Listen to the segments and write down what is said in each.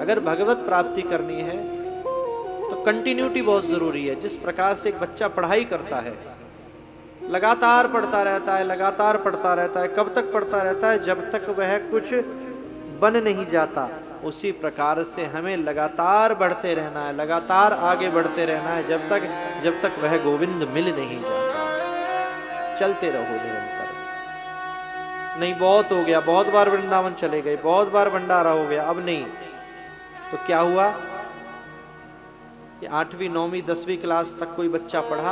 अगर भगवत प्राप्ति करनी है तो कंटिन्यूटी बहुत जरूरी है। जिस प्रकार से एक बच्चा पढ़ाई करता है, लगातार पढ़ता रहता है, लगातार पढ़ता रहता है, कब तक पढ़ता रहता है? जब तक वह कुछ बन नहीं जाता। उसी प्रकार से हमें लगातार बढ़ते रहना है, लगातार आगे बढ़ते रहना है, जब तक वह गोविंद मिल नहीं जाता। चलते रहो निरंतर। नहीं बहुत हो गया, बहुत बार वृंदावन चले गए, बहुत बार भंडारा हो गया, अब नहीं। तो क्या हुआ कि 8वीं 9वीं 10वीं क्लास तक कोई बच्चा पढ़ा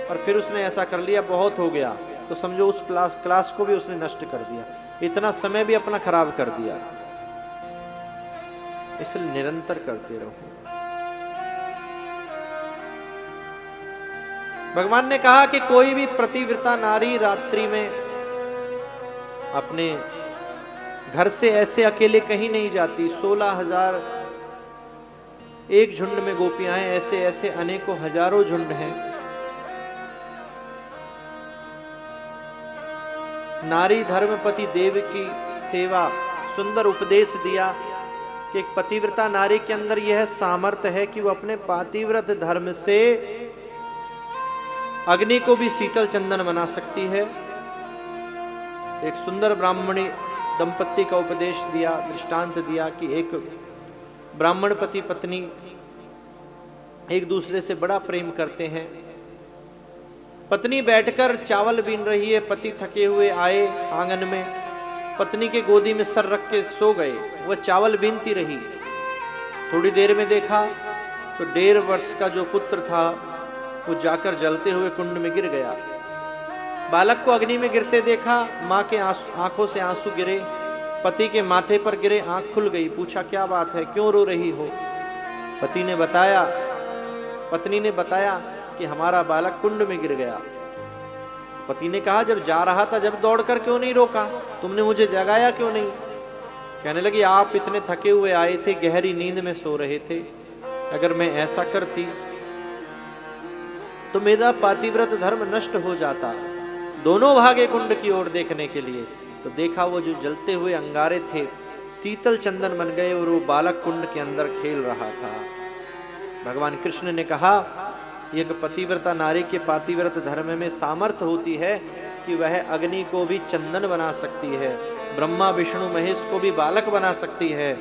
और फिर उसने ऐसा कर लिया बहुत हो गया, तो समझो उस क्लास को भी उसने नष्ट कर दिया, इतना समय भी अपना खराब कर दिया। इसलिए निरंतर करते रहो। भगवान ने कहा कि कोई भी प्रतिव्रता नारी रात्रि में अपने घर से ऐसे अकेले कहीं नहीं जाती। 16,000 एक झुंड में गोपियां हैं, ऐसे ऐसे अनेकों हजारों झुंड हैं। नारी धर्मपति देव की सेवा, सुंदर उपदेश दिया कि एक पतिव्रता नारी के अंदर यह सामर्थ्य है कि वो अपने पातिव्रत धर्म से अग्नि को भी शीतल चंदन बना सकती है। एक सुंदर ब्राह्मणी दंपत्ति का उपदेश दिया, दृष्टांत दिया कि एक ब्राह्मण पति पत्नी एक दूसरे से बड़ा प्रेम करते हैं। पत्नी बैठकर चावल बीन रही है, पति थके हुए आए आंगन में, पत्नी के गोदी में सर रख के सो गए, वह चावल बीनती रही। थोड़ी देर में देखा तो 1.5 वर्ष का जो पुत्र था वो जाकर जलते हुए कुंड में गिर गया। बालक को अग्नि में गिरते देखा, माँ के आंखों से आंसू गिरे, पति के माथे पर गिरे, आंख खुल गई। पूछा क्या बात है, क्यों रो रही हो? पत्नी ने बताया कि हमारा बालक कुंड में गिर गया। पति ने कहा जब जा रहा था, जब दौड़कर क्यों नहीं रोका? तुमने मुझे जगाया क्यों नहीं? कहने लगी आप इतने थके हुए आए थे, गहरी नींद में सो रहे थे, अगर मैं ऐसा करती तो मेरा पातिव्रत धर्म नष्ट हो जाता। दोनों भागे कुंड की ओर देखने के लिए, तो देखा वो जो जलते हुए अंगारे थे शीतल चंदन बन गए और वो बालक कुंड के अंदर खेल रहा था। भगवान कृष्ण ने कहा एक पतिव्रता नारी के पातिव्रत धर्म में सामर्थ्य होती है कि वह अग्नि को भी चंदन बना सकती है, ब्रह्मा विष्णु महेश को भी बालक बना सकती है।